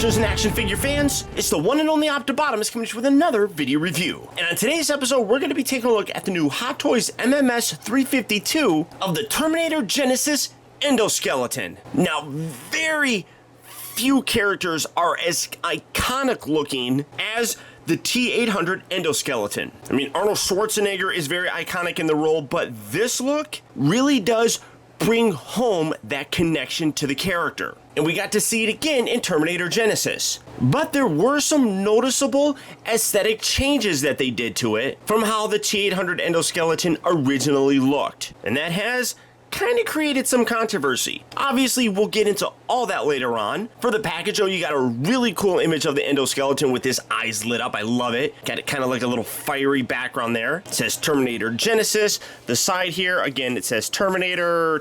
collectors and action figure fans, it's the one and only Optibotimus coming to you with another video review. And on today's episode, we're going to be taking a look at the new Hot Toys MMS 352 of the Terminator Genisys Endoskeleton. Now, very few characters are as iconic looking as the T-800 Endoskeleton. I mean, Arnold Schwarzenegger is very iconic in the role, but this look really does bring home that connection to the character. And we got to see it again in Terminator Genisys. But there were some noticeable aesthetic changes that they did to it from how the T-800 Endoskeleton originally looked. And that has kind of created some controversy. Obviously, we'll get into all that later on. For the package, though, you got a really cool image of the endoskeleton with his eyes lit up. I love it. Got it kind of like a little fiery background there. It says Terminator Genisys. The side here, again, it says Terminator.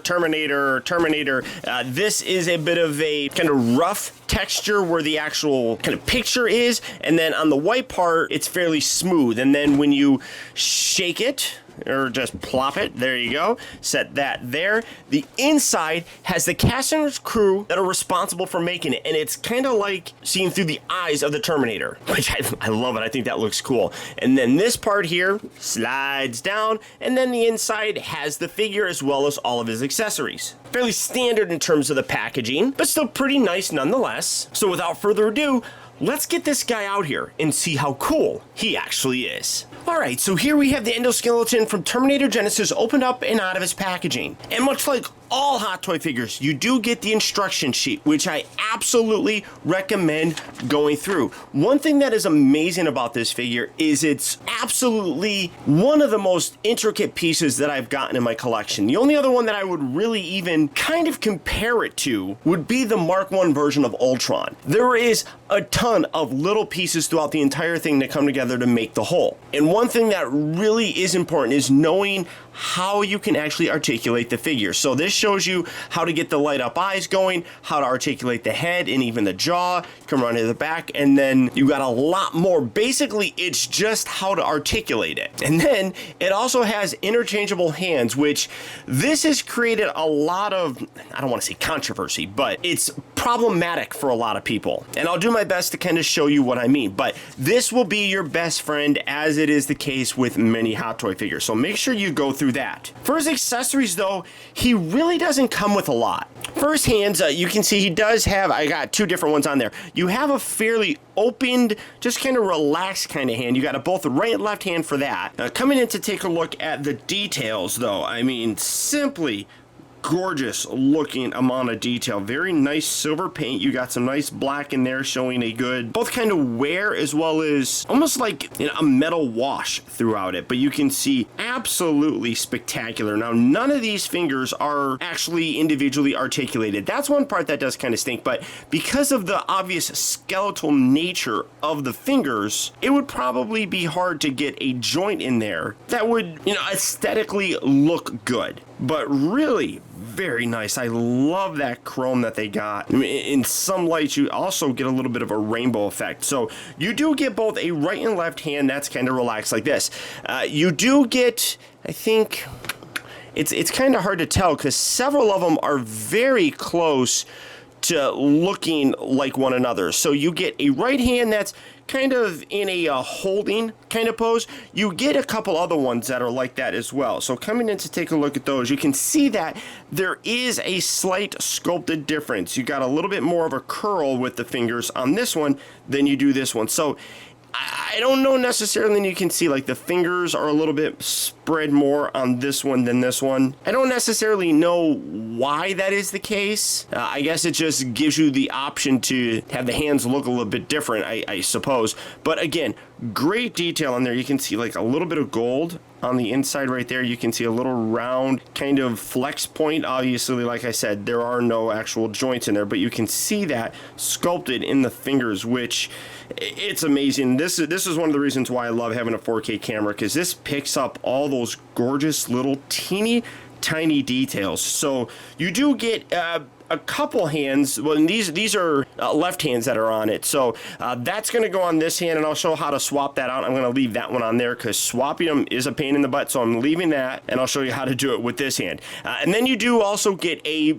This is a bit of a kind of rough texture where the actual kind of picture is, and then on the white part, it's fairly smooth. And then when you shake it, or just plop it, there you go, set that there. The inside has the cast and crew that are responsible for making it, and it's kind of like seeing through the eyes of the Terminator, which I love it. I think that looks cool. And then this part here slides down, and then the inside has the figure as well as all of his accessories. Fairly standard in terms of the packaging, but still pretty nice nonetheless. So without further ado, let's get this guy out here and see how cool he actually is. Alright, so here we have the endoskeleton from Terminator Genisys opened up and out of its packaging. And much like all Hot Toy figures, you do get the instruction sheet, which I absolutely recommend going through. One thing that is amazing about this figure is it's absolutely one of the most intricate pieces that I've gotten in my collection. The only other one that I would really even kind of compare it to would be the Mark I version of Ultron. There is a ton of little pieces throughout the entire thing that come together to make the whole. And one thing that really is important is knowing how you can actually articulate the figure. So this shows you how to get the light up eyes going, how to articulate the head and even the jaw, come around to the back, and then you got a lot more. Basically, it's just how to articulate it. And then it also has interchangeable hands, which this has created a lot of, I don't want to say controversy, but it's problematic for a lot of people. And I'll do my best to kind of show you what I mean, but this will be your best friend as it is the case with many Hot Toy figures. So make sure you go through that. For his accessories though, he really doesn't come with a lot. For his hands, you can see he does have, I got two different ones on there. You have a fairly opened, just kind of relaxed kind of hand. You got a both right and left hand for that. Coming in to take a look at the details though, I mean, simply gorgeous looking amount of detail. Very nice silver paint. You got some nice black in there showing a good both kind of wear as well as almost like, you know, a metal wash throughout it, but you can see absolutely spectacular. Now none of these fingers are actually individually articulated. That's one part that does kind of stink, but because of the obvious skeletal nature of the fingers, it would probably be hard to get a joint in there that would, you know, aesthetically look good. But really very nice. I love that chrome that they got. I mean, in some lights you also get a little bit of a rainbow effect. So you do get both a right and left hand that's kind of relaxed like this. You do get, I think it's kind of hard to tell because several of them are very close to looking like one another. So you get a right hand that's kind of in a holding kind of pose. You get a couple other ones that are like that as well. So coming in to take a look at those, you can see that there is a slight sculpted difference. You got a little bit more of a curl with the fingers on this one than you do this one. So I don't know necessarily, and you can see like the fingers are a little bit spread more on this one than this one. I don't necessarily know why that is the case. I guess it just gives you the option to have the hands look a little bit different, I suppose. But again, great detail in there. You can see like a little bit of gold on the inside right there. You can see a little round kind of flex point. Obviously, like I said, there are no actual joints in there, but you can see that sculpted in the fingers, which it's amazing. This is one of the reasons why I love having a 4K camera, because this picks up all those gorgeous little teeny tiny details. So you do get a couple hands. Well, and these are left hands that are on it. So that's going to go on this hand, and I'll show how to swap that out. I'm going to leave that one on there because swapping them is a pain in the butt. So I'm leaving that, and I'll show you how to do it with this hand. And then you do also get a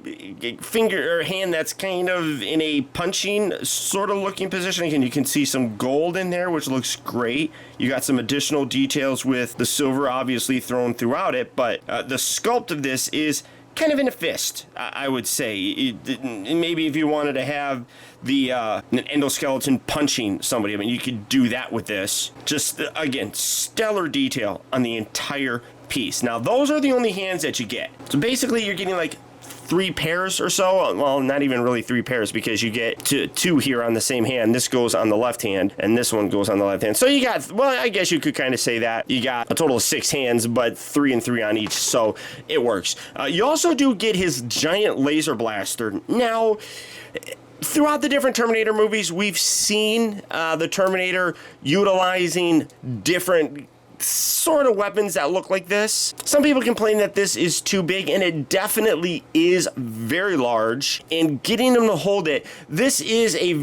finger or hand that's kind of in a punching sort of looking position. Again, you can see some gold in there, which looks great. You got some additional details with the silver obviously thrown throughout it, but the sculpt of this is kind of in a fist, I would say. Maybe if you wanted to have the an endoskeleton punching somebody, I mean, you could do that with this. Just, again, stellar detail on the entire piece. Now, those are the only hands that you get. So basically, you're getting like 3 pairs or so. Well, not even really 3 pairs, because you get two here on the same hand. This goes on the left hand, and this one goes on the left hand. So you got, well, I guess you could kind of say that you got a total of 6 hands, but 3 and 3 on each, so it works. You also do get his giant laser blaster. Now, throughout the different Terminator movies, we've seen the Terminator utilizing different sort of weapons that look like this. Some people complain that this is too big, and it definitely is very large. And getting him to hold it, this is a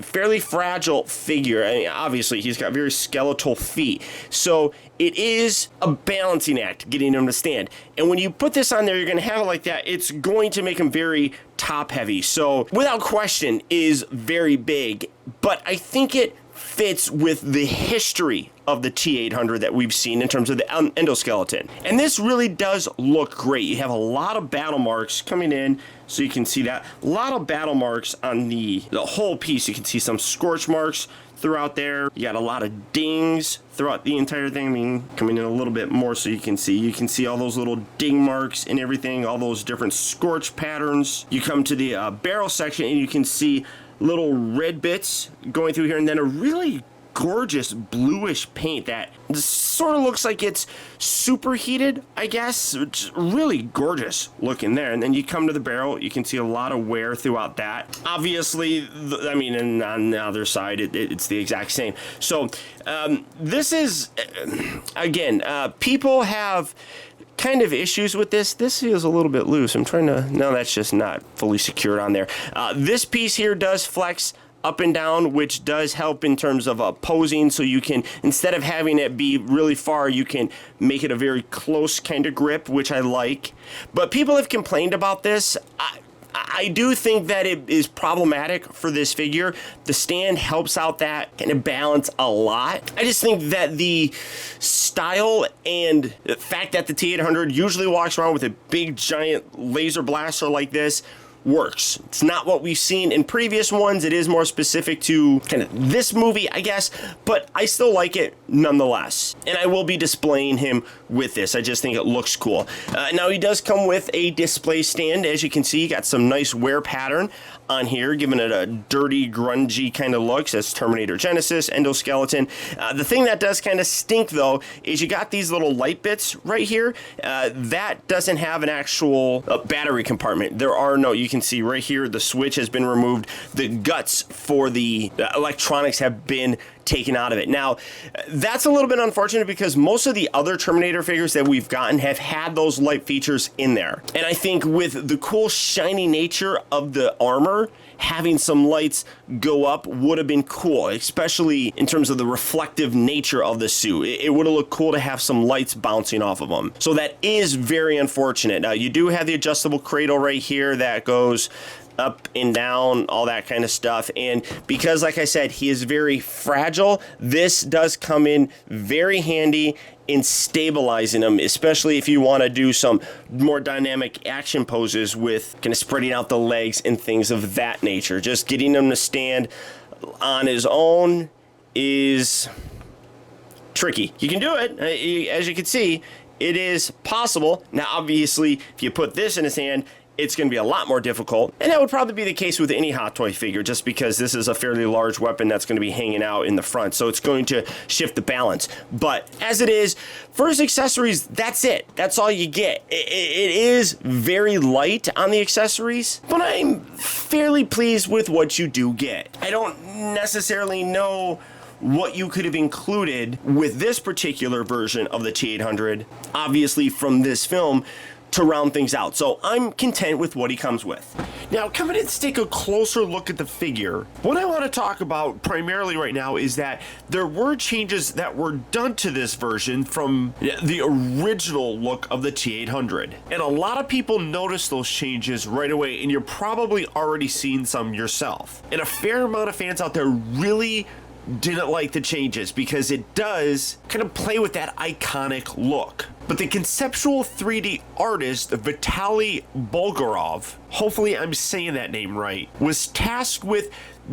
fairly fragile figure. I mean, obviously, he's got very skeletal feet. So it is a balancing act getting him to stand. And when you put this on there, you're going to have it like that. It's going to make him very top heavy. So without question is very big, but I think it fits with the history of the T-800 that we've seen in terms of the endoskeleton. And this really does look great. You have a lot of battle marks coming in, so you can see that. A lot of battle marks on the whole piece. You can see some scorch marks throughout there. You got a lot of dings throughout the entire thing. I mean, coming in a little bit more so you can see all those little ding marks and everything, all those different scorch patterns. You come to the barrel section, and you can see little red bits going through here, and then a really gorgeous bluish paint that sort of looks like it's superheated, I guess. It's really gorgeous looking there. And then you come to the barrel, you can see a lot of wear throughout that. Obviously, I mean, and on the other side, it's the exact same. So this is, again, people have kind of issues with this. This feels a little bit loose. I'm trying to, no, that's just not fully secured on there. This piece here does flex up and down, which does help in terms of posing. So you can, instead of having it be really far, you can make it a very close kind of grip, which I like. But people have complained about this. I do think that it is problematic for this figure. The stand helps out that kind of balance a lot. I just think that the style and the fact that the T-800 usually walks around with a big giant laser blaster like this works. It's not what we've seen in previous ones. It is more specific to kind of this movie, I guess, but I still like it nonetheless. And I will be displaying him with this. I just think it looks cool. Now, he does come with a display stand. As you can see, you got some nice wear pattern on here, giving it a dirty, grungy kind of look. Says Terminator Genisys Endoskeleton. The thing that does kind of stink, though, is you got these little light bits right here. That doesn't have an actual battery compartment. There are no, you can see right here, the switch has been removed. The guts for the electronics have been taken out of it. Now, that's a little bit unfortunate because most of the other Terminator figures that we've gotten have had those light features in there. And I think with the cool shiny nature of the armor, having some lights go up would have been cool, especially in terms of the reflective nature of the suit. It would have looked cool to have some lights bouncing off of them. So that is very unfortunate. Now, you do have the adjustable cradle right here that goes up and down, all that kind of stuff. And because, like I said, he is very fragile, this does come in very handy in stabilizing him, especially if you want to do some more dynamic action poses with kind of spreading out the legs and things of that nature. Just getting him to stand on his own is tricky. You can do it. As you can see, it is possible. Now, obviously, if you put this in his hand, it's going to be a lot more difficult. And that would probably be the case with any Hot Toy figure, just because this is a fairly large weapon that's going to be hanging out in the front. So it's going to shift the balance. But as it is, for his accessories, that's it. That's all you get. It is very light on the accessories, but I'm fairly pleased with what you do get. I don't necessarily know what you could have included with this particular version of the T-800, obviously from this film, to round things out. So I'm content with what he comes with. Now, coming in, let's take a closer look at the figure. What I want to talk about primarily right now is that there were changes that were done to this version from the original look of the T-800. And a lot of people noticed those changes right away, and you're probably already seen some yourself. And a fair amount of fans out there really didn't like the changes because it does kind of play with that iconic look. But the conceptual 3D artist, Vitaly Bulgarov, hopefully I'm saying that name right, was tasked with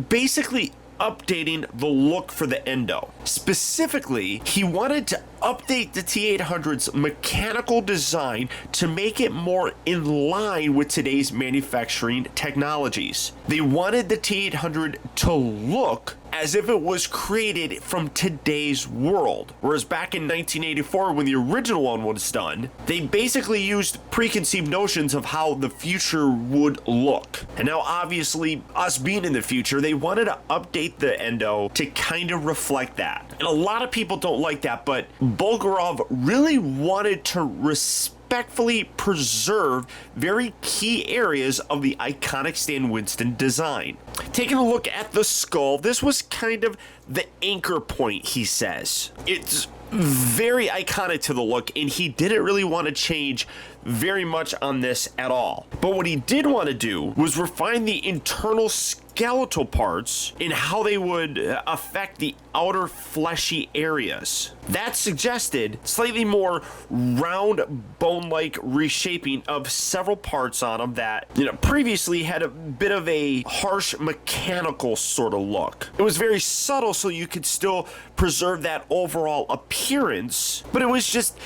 basically updating the look for the Endo. Specifically, he wanted to update the T-800's mechanical design to make it more in line with today's manufacturing technologies. They wanted the T-800 to look as if it was created from today's world. Whereas back in 1984, when the original one was done, they basically used preconceived notions of how the future would look. And now, obviously, us being in the future, they wanted to update the Endo to kind of reflect that. And a lot of people don't like that, but Bulgarov really wanted to respectfully preserve very key areas of the iconic Stan Winston design. Taking a look at the skull, this was kind of the anchor point, he says. It's very iconic to the look, and he didn't really want to change very much on this at all. But what he did want to do was refine the internal skeletal parts and how they would affect the outer fleshy areas. That suggested slightly more round bone-like reshaping of several parts on him that, previously had a bit of a harsh mechanical sort of look. It was very subtle, so you could still preserve that overall appearance, but it was just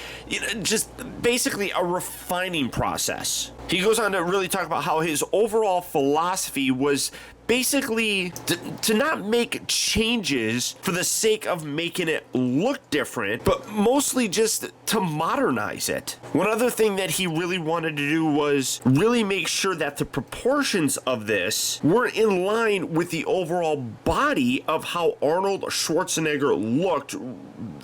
basically a refining process. He goes on to really talk about how his overall philosophy was basically to not make changes for the sake of making it look different, but mostly just to modernize it. One other thing that he really wanted to do was really make sure that the proportions of this were in line with the overall body of how Arnold Schwarzenegger looked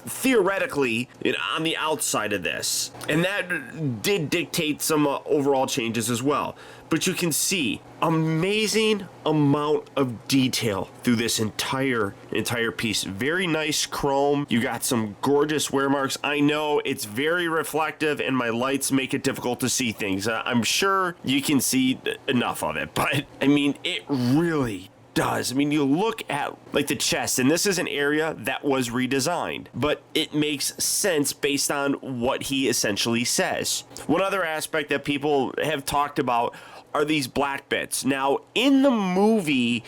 theoretically on the outside of this. And that did dictate some overall changes as well. But you can see amazing amount of detail through this entire piece. Very nice chrome. You got some gorgeous wear marks. I know it's very reflective and my lights make it difficult to see things. I'm sure you can see enough of it, but I mean, it really does. I mean, you look at like the chest, and this is an area that was redesigned, but it makes sense based on what he essentially says. One other aspect that people have talked about are these black bits. Now, in the movie,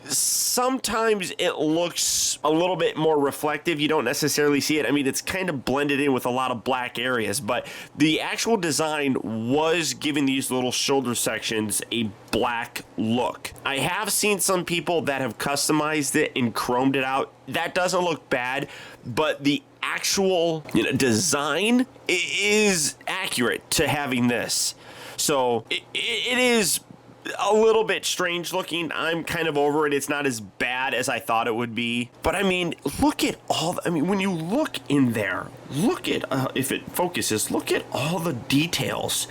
sometimes it looks a little bit more reflective. You don't necessarily see it. I mean, it's kind of blended in with a lot of black areas, but the actual design was giving these little shoulder sections a black look. I have seen some people that have customized it and chromed it out. That doesn't look bad, but the actual design is accurate to having this. So it is a little bit strange looking. I'm kind of over it. It's not as bad as I thought it would be. But I mean, look at all, when you look in there, look at, if it focuses, look at all the details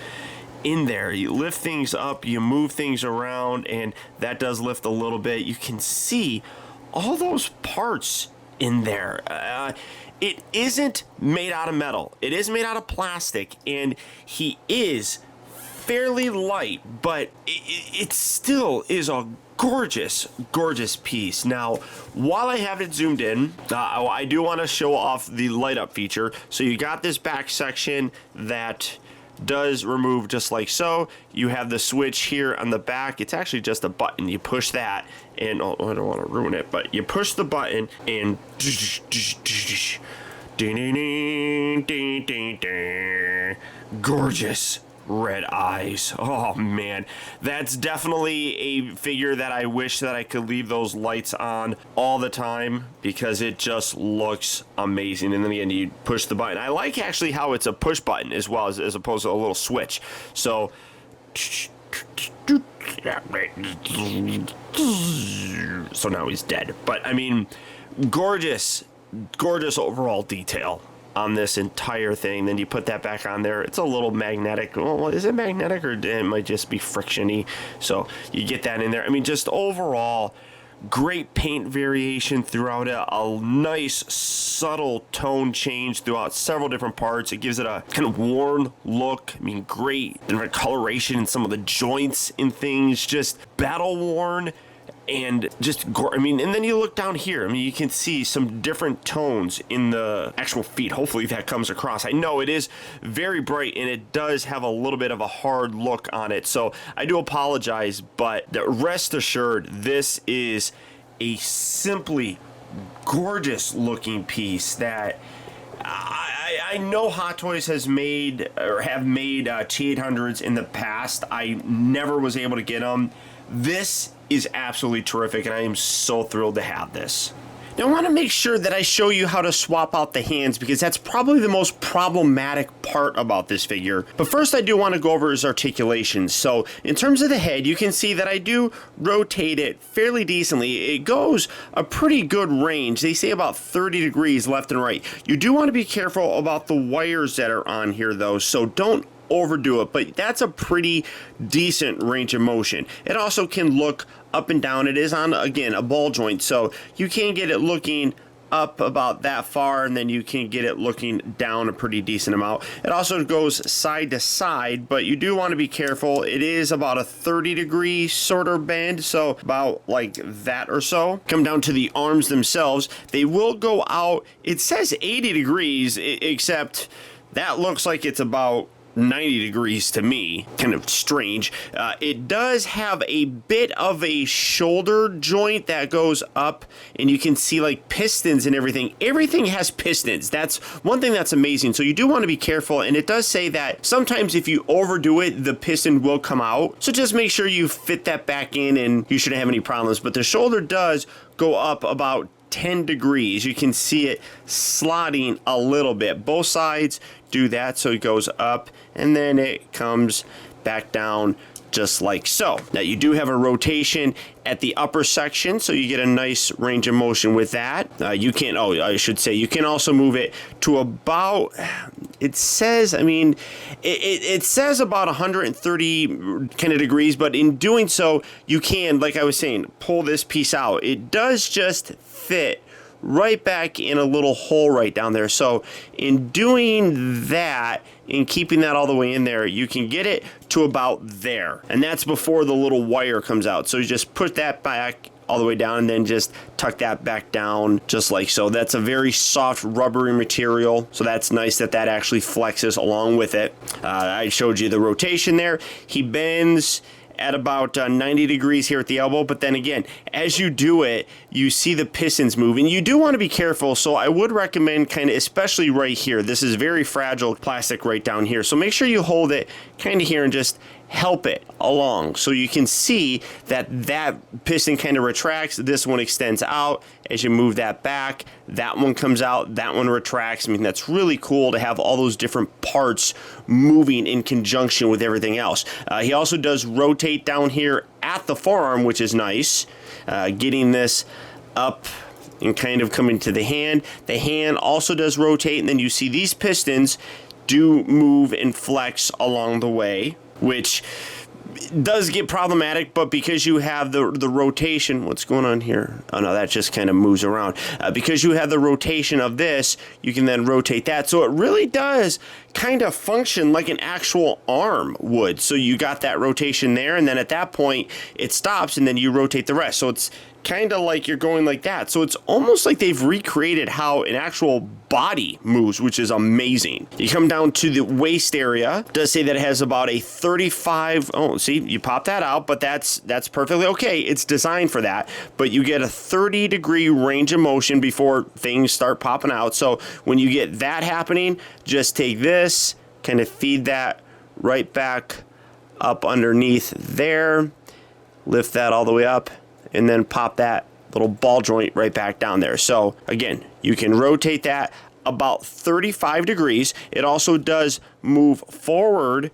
in there. You lift things up, you move things around, and that does lift a little bit. You can see all those parts in there. It isn't made out of metal. It is made out of plastic, and he is fairly light, but it still is a gorgeous piece. Now, while I have it zoomed in, I do want to show off the light up feature. So you got this back section that does remove just like so. You have the switch here on the back. It's actually just a button. You push that, and I don't want to ruin it, but you push the button and gorgeous red eyes. Oh man, that's definitely a figure that I wish that I could leave those lights on all the time because it just looks amazing. And then again, you push the button. I like actually how it's a push button as well as opposed to a little switch. So now he's dead. But I mean, gorgeous overall detail on this entire thing. Then you put that back on there. It's a little magnetic. Well, is it magnetic, or it might just be frictiony? So you get that in there. I mean, just overall, great paint variation throughout it. A nice subtle tone change throughout several different parts. It gives it a kind of worn look. I mean, great different coloration in some of the joints and things. Just battle worn. And just, I mean, and then you look down here. I mean, you can see some different tones in the actual feet. Hopefully that comes across. I know it is very bright, and it does have a little bit of a hard look on it. So I do apologize, but rest assured, this is a simply gorgeous looking piece that I know Hot Toys has made, or have made T800s in the past. I never was able to get them. This is absolutely terrific, and I am so thrilled to have this. Now, I want to make sure that I show you how to swap out the hands, because that's probably the most problematic part about this figure. But first, I do want to go over his articulation. So in terms of the head, you can see that I do rotate it fairly decently. It goes a pretty good range. They say about 30 degrees left and right. You do want to be careful about the wires that are on here, though, so don't overdo it, but that's a pretty decent range of motion. It also can look up and down. It is on, again, a ball joint, so you can get it looking up about that far, and then you can get it looking down a pretty decent amount. It also goes side to side, but you do want to be careful. It is about a 30-degree sort of bend, so about like that or so. Come down to the arms themselves. They will go out, it says 80 degrees, except that looks like it's about 90 degrees to me. Kind of strange. It does have a bit of a shoulder joint that goes up, and you can see like pistons and everything. Everything has pistons. That's one thing that's amazing. So you do want to be careful, and it does say that sometimes if you overdo it, the piston will come out. So just make sure you fit that back in, and you shouldn't have any problems. But the shoulder does go up about 10 degrees. You can see it slotting a little bit. Both sides do that, so it goes up and then it comes back down just like so. Now you do have a rotation at the upper section, so you get a nice range of motion with that. You can, I should say, you can also move it to about, it says, I mean, it says about 130 kind of degrees, but in doing so, you can, like I was saying, pull this piece out. It does just fit right back in a little hole right down there. So in doing that, in keeping that all the way in there, you can get it to about there. And that's before the little wire comes out. So you just put that back all the way down and then just tuck that back down just like so. That's a very soft rubbery material, so that's nice that that actually flexes along with it. I showed you the rotation there. He bends at about 90 degrees here at the elbow, but then again, as you do it, you see the pistons move, and you do want to be careful. So I would recommend kind of, especially right here, this is very fragile plastic right down here, so make sure you hold it kind of here and just help it along, so you can see that that piston kind of retracts. This one extends out. As you move that back, that one comes out, that one retracts. I mean, that's really cool to have all those different parts moving in conjunction with everything else. He also does rotate down here at the forearm, which is nice, getting this up and kind of coming to the hand. The hand also does rotate, and then you see these pistons do move and flex along the way, which does get problematic, but because you have the rotation, what's going on here? Oh no, that just kind of moves around. Because you have the rotation of this, you can then rotate that. So it really does kind of function like an actual arm would. So you got that rotation there, and then at that point, it stops, and then you rotate the rest. So it's kind of like you're going like that. So it's almost like they've recreated how an actual body moves, which is amazing. You come down to the waist area. It does say that it has about a 35, oh, see, you pop that out, but that's perfectly okay. It's designed for that, but you get a 30-degree range of motion before things start popping out. So when you get that happening, just take this, kind of feed that right back up underneath there, lift that all the way up, and then pop that little ball joint right back down there. So again, you can rotate that about 35 degrees. It also does move forward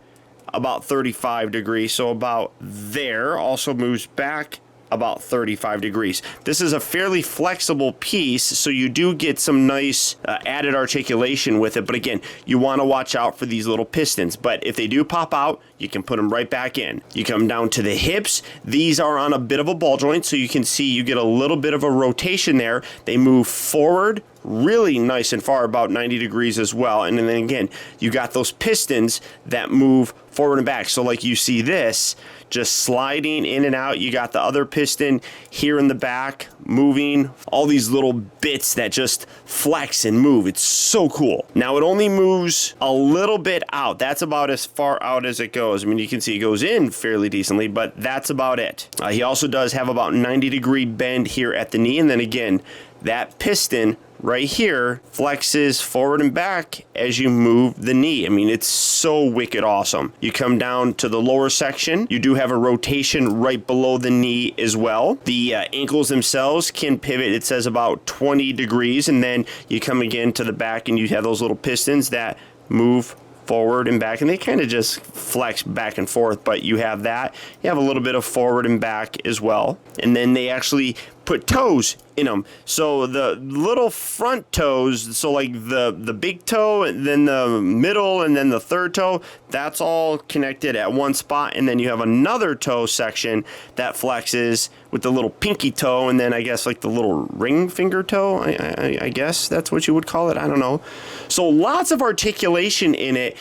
about 35 degrees, so about there. Also moves back about 35 degrees. This is a fairly flexible piece, so you do get some nice added articulation with it. But again, you want to watch out for these little pistons. But if they do pop out, you can put them right back in. You come down to the hips. These are on a bit of a ball joint, so you can see you get a little bit of a rotation there. They move forward really nice and far, about 90 degrees as well. And then again, you got those pistons that move forward and back. So like you see this, just sliding in and out. You got the other piston here in the back moving. All these little bits that just flex and move. It's so cool. Now it only moves a little bit out. That's about as far out as it goes. I mean, you can see it goes in fairly decently, but that's about it. He also does have about 90-degree bend here at the knee. And then again, that piston right here flexes forward and back as you move the knee. I mean, it's so wicked awesome. You come down to the lower section. You do have a rotation right below the knee as well. The ankles themselves can pivot, it says about 20 degrees. And then you come again to the back and you have those little pistons that move forward and back, and they kind of just flex back and forth, but you have that. You have a little bit of forward and back as well. And then they actually put toes in them. So the little front toes, so like the big toe, and then the middle, and then the third toe, that's all connected at one spot. And then you have another toe section that flexes with the little pinky toe, and then I guess like the little ring finger toe, I guess that's what you would call it. I don't know. So lots of articulation in it.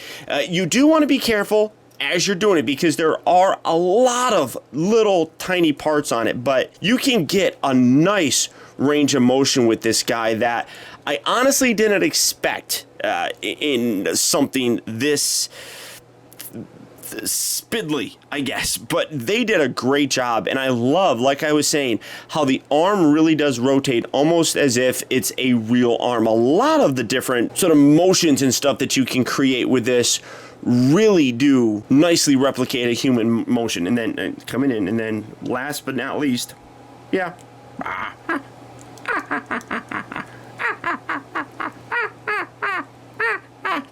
You do want to be careful as you're doing it, because there are a lot of little tiny parts on it, but you can get a nice range of motion with this guy that I honestly didn't expect in something this spindly, I guess, but they did a great job. And I love, like I was saying, how the arm really does rotate almost as if it's a real arm. A lot of the different sort of motions and stuff that you can create with this really do nicely replicate a human motion. And then coming in, and then last but not least, yeah.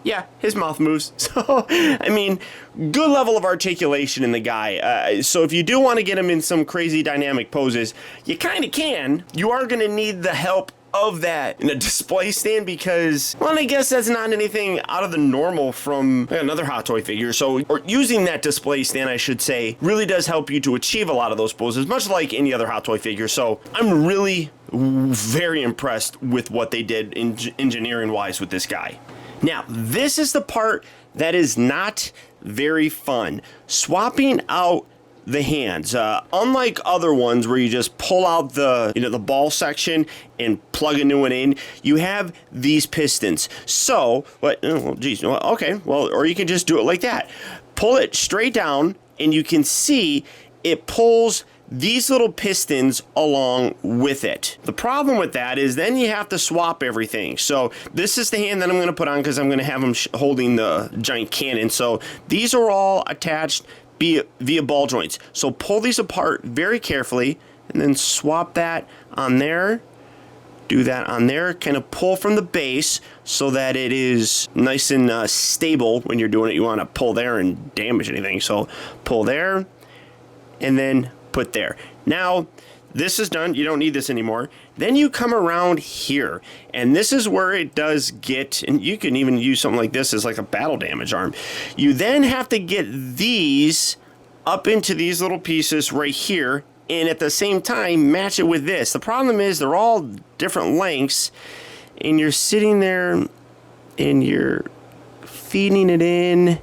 Yeah, his mouth moves. So, I mean, good level of articulation in the guy. So if you do want to get him in some crazy dynamic poses, you kind of can. You are going to need the help of that in a display stand, because, well, I guess that's not anything out of the normal from another Hot Toy figure. So, or using that display stand, I should say, really does help you to achieve a lot of those poses, much like any other Hot Toy figure. So I'm really very impressed with what they did engineering-wise with this guy. Now, this is the part that is not very fun. Swapping out the hands. Unlike other ones where you just pull out the ball section and plug a new one in, you have these pistons. So, or you can just do it like that. Pull it straight down, and you can see it pulls these little pistons along with it. The problem with that is then you have to swap everything. So this is the hand that I'm going to put on, because I'm going to have him holding the giant cannon. So these are all attached via ball joints. So pull these apart very carefully, and then swap that on there. Do that on there. Kind of pull from the base so that it is nice and stable when you're doing it. You want to pull there and damage anything. So pull there, and then put there. Now, this is done. You don't need this anymore. Then you come around here, and this is where it does get, and you can even use something like this as like a battle damage arm. You then have to get these up into these little pieces right here, and at the same time match it with this. The problem is they're all different lengths, and you're sitting there and you're feeding it in,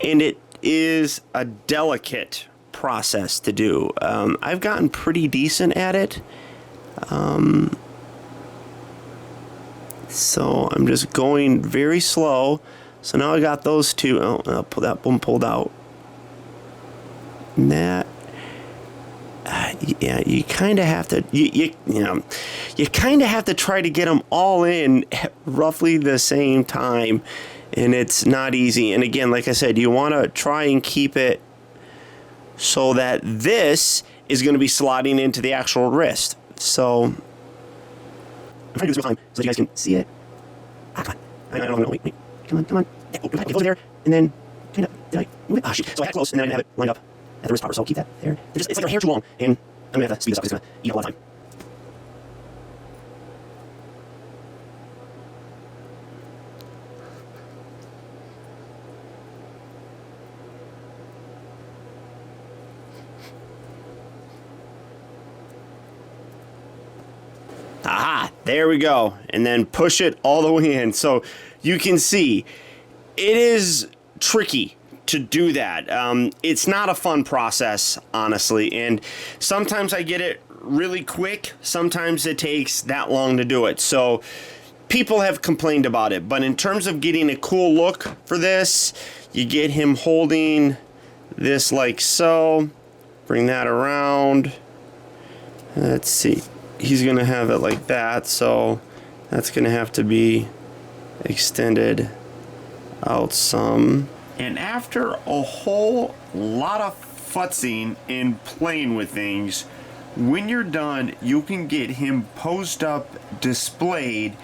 and it is a delicate process to do. I've gotten pretty decent at it. So I'm just going very slow. So now I got those two. Oh, I'll pull that one pulled out. And that, yeah, you kind of have to, you kind of have to try to get them all in at roughly the same time, and it's not easy. And again, like I said, you want to try and keep it so that this is going to be slotting into the actual wrist. So I'm trying to do this real time so you guys can see it. Come on. I don't know. Wait. Come on. Yeah, go there, and then kind of, did I move it? Ah, shoot. So I had it close, and then I didn't have it lined up at the wrist proper, so I'll keep that there. It's like a hair too long, and I'm gonna have to speed this up because it's gonna eat a lot of time. Aha, there we go. And then push it all the way in. So you can see it is tricky to do that. It's not a fun process, honestly. And sometimes I get it really quick. Sometimes it takes that long to do it. So people have complained about it. But in terms of getting a cool look for this, you get him holding this like so. Bring that around. Let's see. He's going to have it like that, so that's going to have to be extended out some. And after a whole lot of futzing and playing with things, when you're done, you can get him posed up, displayed,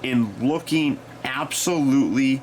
and looking absolutely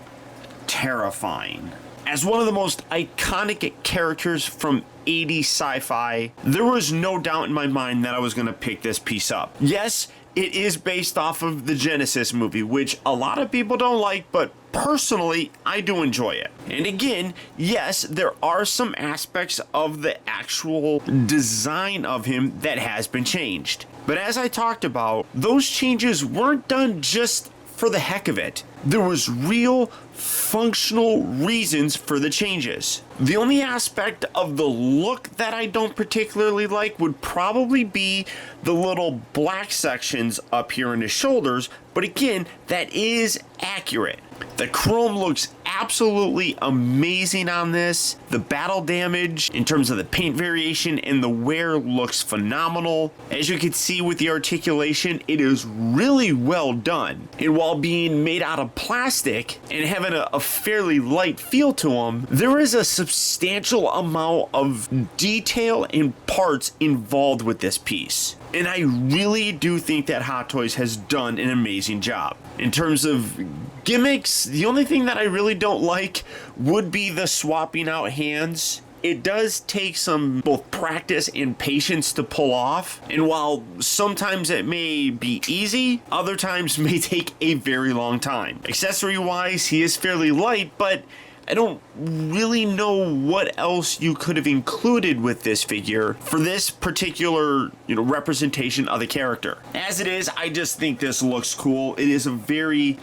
terrifying. As one of the most iconic characters from 80s sci-fi, there was no doubt in my mind that I was going to pick this piece up. Yes, it is based off of the Genisys movie, which a lot of people don't like, but personally, I do enjoy it. And again, yes, there are some aspects of the actual design of him that has been changed. But as I talked about, those changes weren't done just for the heck of it. There was real functional reasons for the changes. The only aspect of the look that I don't particularly like would probably be the little black sections up here in his shoulders, but again, that is accurate. The chrome looks absolutely amazing on this. The battle damage in terms of the paint variation and the wear looks phenomenal. As you can see with the articulation, it is really well done. And while being made out of plastic and having a fairly light feel to them, there is a substantial amount of detail and parts involved with this piece. And I really do think that Hot Toys has done an amazing job. In terms of gimmicks, the only thing that I really don't like would be the swapping out hands. It does take some both practice and patience to pull off. And while sometimes it may be easy, other times may take a very long time. Accessory wise, he is fairly light, but I don't really know what else you could have included with this figure for this particular, representation of the character. As it is, I just think this looks cool. It is a very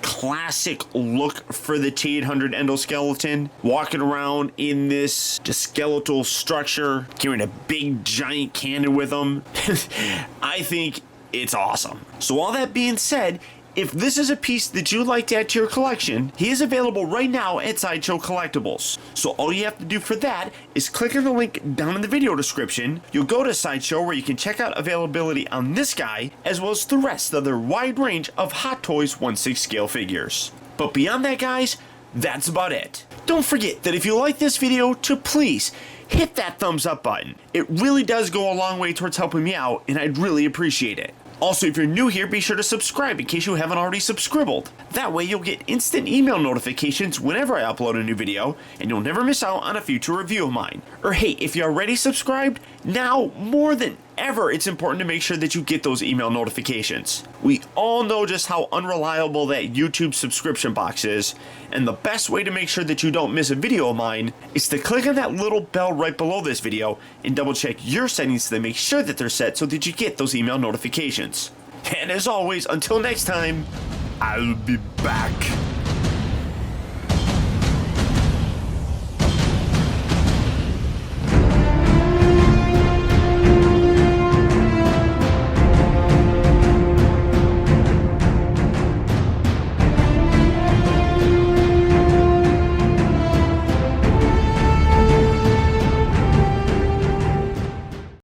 classic look for the T-800 endoskeleton, walking around in this skeletal structure, carrying a big giant cannon with him. I think it's awesome. So all that being said, if this is a piece that you'd like to add to your collection, he is available right now at Sideshow Collectibles. So all you have to do for that is click on the link down in the video description. You'll go to Sideshow where you can check out availability on this guy, as well as the rest of their wide range of Hot Toys 1/6 scale figures. But beyond that, guys, that's about it. Don't forget that if you like this video, to please hit that thumbs up button. It really does go a long way towards helping me out, and I'd really appreciate it. Also, if you're new here, be sure to subscribe in case you haven't already subscribed. That way you'll get instant email notifications whenever I upload a new video, and you'll never miss out on a future review of mine. Or hey, if you're already subscribed, now more than ever, it's important to make sure that you get those email notifications. We all know just how unreliable that YouTube subscription box is, and the best way to make sure that you don't miss a video of mine is to click on that little bell right below this video and double check your settings to make sure that they're set so that you get those email notifications. And as always, until next time, I'll be back.